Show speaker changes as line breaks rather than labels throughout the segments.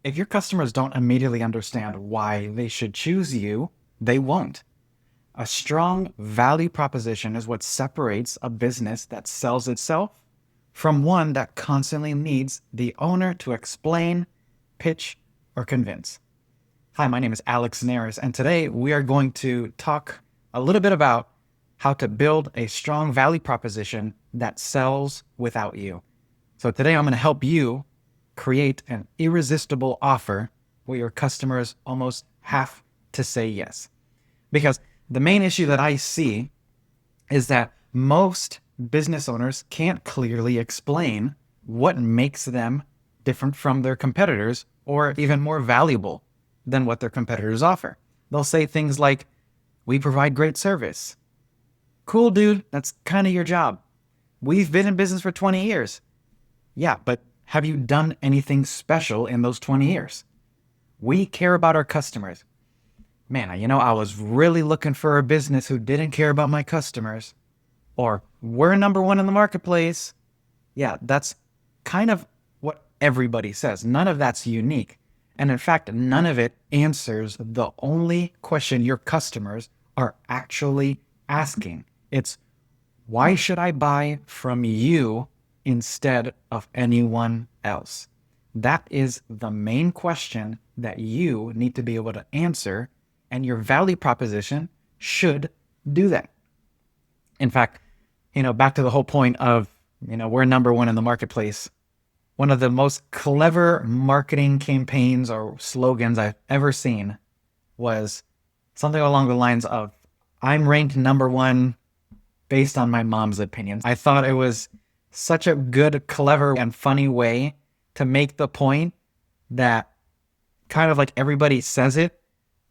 If your customers don't immediately understand why they should choose you, they won't. A strong value proposition is what separates a business that sells itself from one that constantly needs the owner to explain, pitch, or convince. Hi, my name is Alex Neris, and today we are going to talk a little bit about how to build a strong value proposition that sells without you. So today I'm going to help you create an irresistible offer where your customers almost have to say yes. Because the main issue that I see is that most business owners can't clearly explain what makes them different from their competitors or even more valuable than what their competitors offer. They'll say things like, "We provide great service." Cool, dude. That's kind of your job. "We've been in business for 20 years. Yeah, but have you done anything special in those 20 years? "We care about our customers." Man, I was really looking for a business who didn't care about my customers. Or, "We're number one in the marketplace." Yeah, that's kind of what everybody says. None of that's unique. And in fact, none of it answers the only question your customers are actually asking. It's, why should I buy from you instead of anyone else? That is the main question that you need to be able to answer, and your value proposition should do that. In fact, back to the whole point of, we're number one in the marketplace. One of the most clever marketing campaigns or slogans I've ever seen was something along the lines of, "I'm ranked number one based on my mom's opinions." I thought it was such a good, clever, and funny way to make the point that kind of like everybody says it,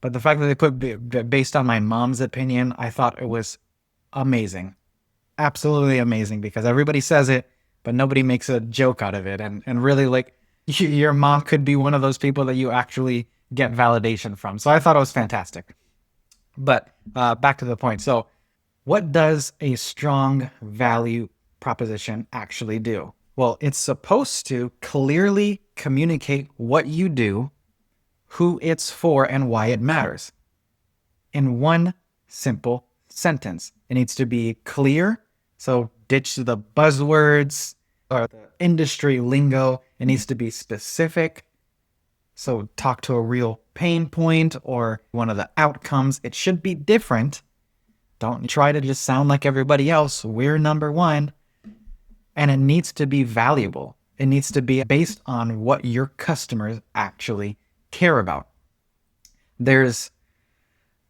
but the fact that they put based on my mom's opinion, I thought it was amazing. Absolutely amazing, because everybody says it, but nobody makes a joke out of it. And really, like, your mom could be one of those people that you actually get validation from. So I thought it was fantastic. But back to the point. So what does a strong value proposition actually do? Well, it's supposed to clearly communicate what you do, who it's for, and why it matters in one simple sentence. It needs to be clear. So ditch the buzzwords or the industry lingo. It needs to be specific. So talk to a real pain point or one of the outcomes. It should be different. Don't try to just sound like everybody else. We're number one. And it needs to be valuable. It needs to be based on what your customers actually care about. There's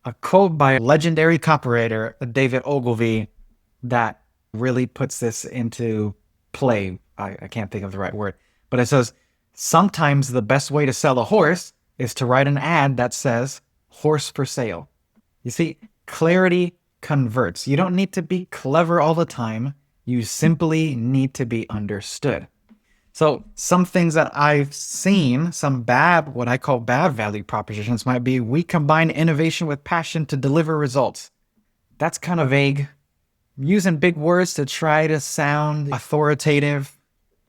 a quote by legendary copywriter David Ogilvy that really puts this into play. I can't think of the right word, but it says, "Sometimes the best way to sell a horse is to write an ad that says, 'Horse for sale.'" You see, clarity converts. You don't need to be clever all the time. You simply need to be understood. So some things that I've seen, what I call bad value propositions might be, "We combine innovation with passion to deliver results." That's kind of vague. Using big words to try to sound authoritative.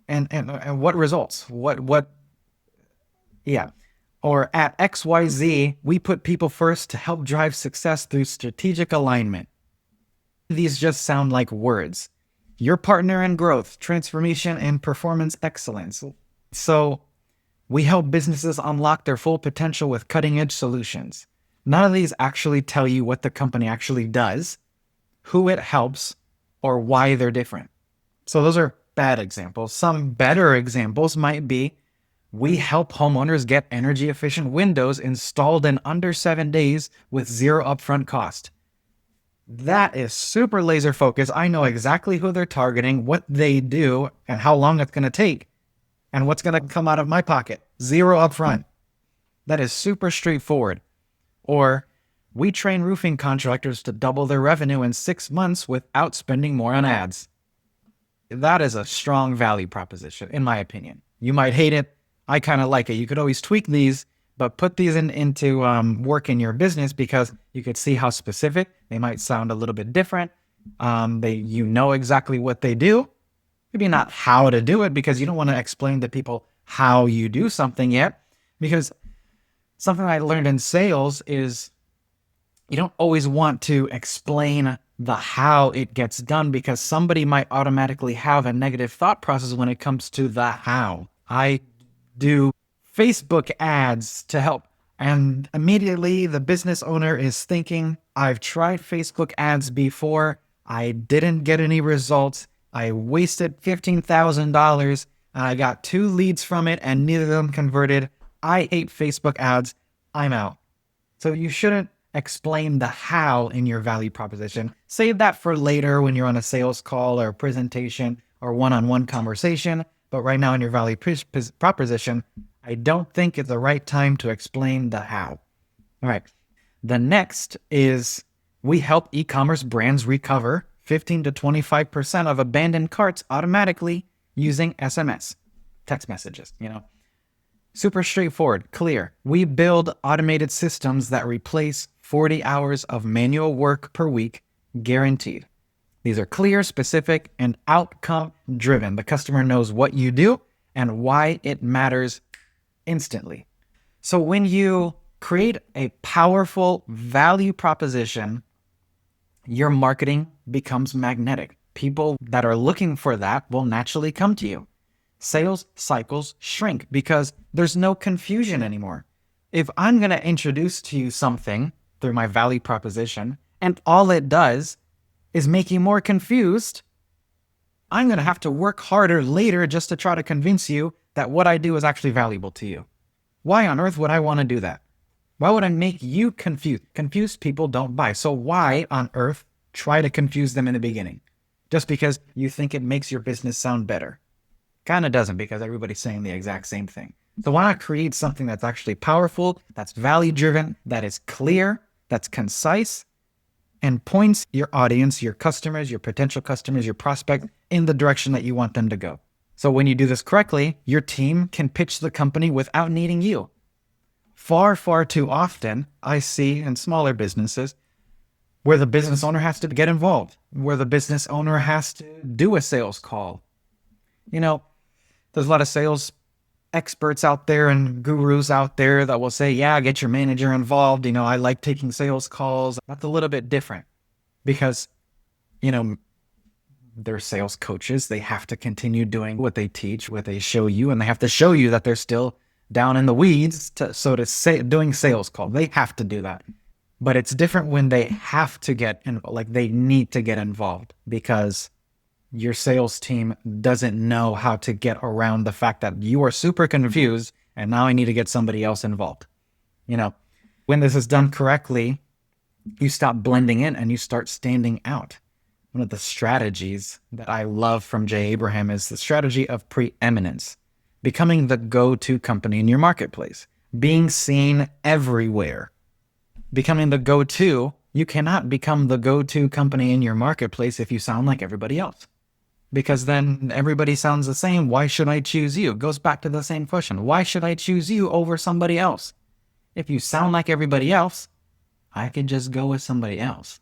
And what results? Yeah. Or at XYZ, we put people first to help drive success through strategic alignment. These just sound like words. Your partner in growth, transformation, and performance excellence. So we help businesses unlock their full potential with cutting-edge solutions. None of these actually tell you what the company actually does, who it helps, or why they're different. So those are bad examples. Some better examples might be, "We help homeowners get energy-efficient windows installed in under 7 days with zero upfront cost." That is super laser focused. I know exactly who they're targeting, what they do, and how long it's going to take, and what's going to come out of my pocket. Zero upfront. That is super straightforward. Or, "We train roofing contractors to double their revenue in 6 months without spending more on ads." That is a strong value proposition, in my opinion. You might hate it. I kind of like it. You could always tweak these, but put these into work in your business, because you could see how specific they might sound. A little bit different. You know exactly what they do. Maybe not how to do it, because you don't want to explain to people how you do something yet. Because something I learned in sales is you don't always want to explain the how it gets done, because somebody might automatically have a negative thought process when it comes to the how. I do Facebook ads to help, and immediately the business owner is thinking, I've tried Facebook ads before, I didn't get any results, I wasted $15,000, and I got 2 leads from it and neither of them converted. I hate Facebook ads, I'm out. So you shouldn't explain the how in your value proposition. Save that for later when you're on a sales call or a presentation or one-on-one conversation. But right now in your value proposition, I don't think it's the right time to explain the how. All right. The next is we help e-commerce brands recover 15 to 25% of abandoned carts automatically using SMS, text messages, Super straightforward, clear. We build automated systems that replace 40 hours of manual work per week, guaranteed. These are clear, specific, and outcome driven. The customer knows what you do and why it matters instantly. So when you create a powerful value proposition, your marketing becomes magnetic. People that are looking for that will naturally come to you. Sales cycles shrink because there's no confusion anymore. If I'm going to introduce to you something through my value proposition, and all it does is make you more confused, I'm going to have to work harder later just to try to convince you that what I do is actually valuable to you. Why on earth would I want to do that? Why would I make you confused? Confused people don't buy. So why on earth try to confuse them in the beginning? Just because you think it makes your business sound better. Kind of doesn't, because everybody's saying the exact same thing. So why not create something that's actually powerful, that's value-driven, that is clear, that's concise, and points your audience, your customers, your potential customers, your prospect in the direction that you want them to go. So when you do this correctly, your team can pitch the company without needing you. Far, far too often, I see in smaller businesses where the business owner has to get involved, where the business owner has to do a sales call. There's a lot of sales experts out there and gurus out there that will say, yeah, get your manager involved. I like taking sales calls. That's a little bit different because, they're sales coaches. They have to continue doing what they teach, what they show you, and they have to show you that they're still down in the weeds, doing sales calls. They have to do that. But it's different when they have to they need to get involved, because your sales team doesn't know how to get around the fact that you are super confused and now I need to get somebody else involved. When this is done correctly, you stop blending in and you start standing out. One of the strategies that I love from Jay Abraham is the strategy of preeminence, becoming the go-to company in your marketplace, being seen everywhere, becoming the go-to. You cannot become the go-to company in your marketplace if you sound like everybody else. Because then everybody sounds the same. Why should I choose you? It goes back to the same question. Why should I choose you over somebody else? If you sound like everybody else, I can just go with somebody else.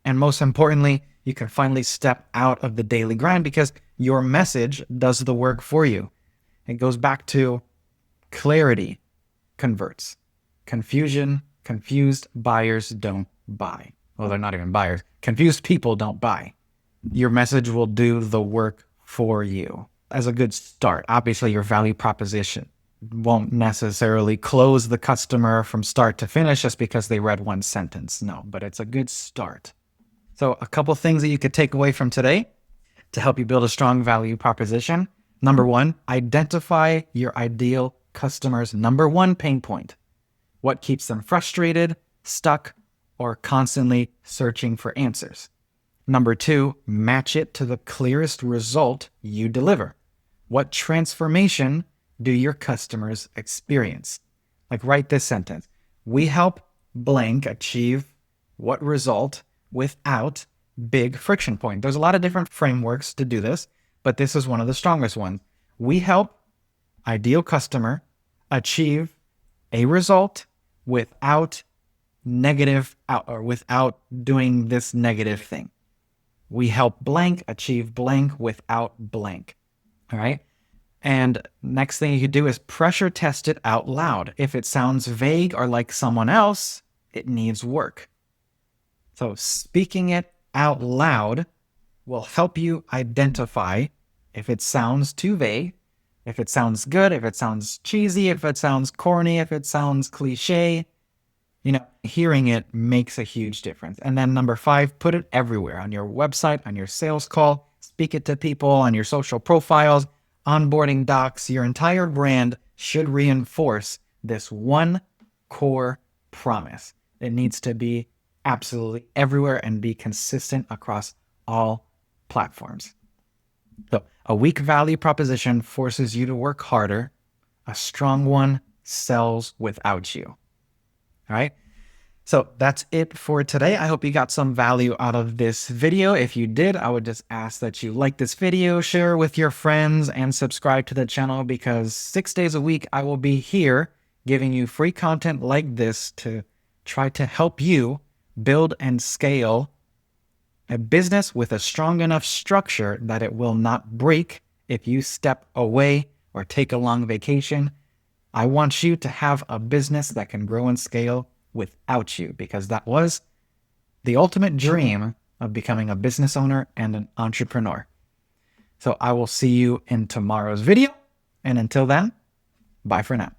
And most importantly, you can finally step out of the daily grind because your message does the work for you. It goes back to clarity converts. Confused buyers don't buy. Well, they're not even buyers. Confused people don't buy. Your message will do the work for you as a good start. Obviously, your value proposition won't necessarily close the customer from start to finish just because they read one sentence. No, but it's a good start. So a couple things that you could take away from today to help you build a strong value proposition. Number 1, identify your ideal customer's number 1 pain point. What keeps them frustrated, stuck, or constantly searching for answers. Number 2, match it to the clearest result you deliver. What transformation do your customers experience? Like, write this sentence. We help blank achieve what result without big friction point. There's a lot of different frameworks to do this, but this is one of the strongest ones. We help ideal customer achieve a result without without doing this negative thing. We help blank achieve blank without blank. All right. And next thing you could do is pressure test it out loud. If it sounds vague or like someone else, it needs work. So speaking it out loud will help you identify if it sounds too vague, if it sounds good, if it sounds cheesy, if it sounds corny, if it sounds cliche. Hearing it makes a huge difference. And then number 5, put it everywhere, on your website, on your sales call, speak it to people, on your social profiles, onboarding docs. Your entire brand should reinforce this one core promise. It needs to be absolutely everywhere and be consistent across all platforms. So a weak value proposition forces you to work harder. A strong one sells without you. All right. So that's it for today. I hope you got some value out of this video. If you did, I would just ask that you like this video, share with your friends, and subscribe to the channel, because 6 days a week I will be here giving you free content like this to try to help you build and scale a business with a strong enough structure that it will not break if you step away or take a long vacation. I want you to have a business that can grow and scale without you, because that was the ultimate dream of becoming a business owner and an entrepreneur. So I will see you in tomorrow's video. And until then, bye for now.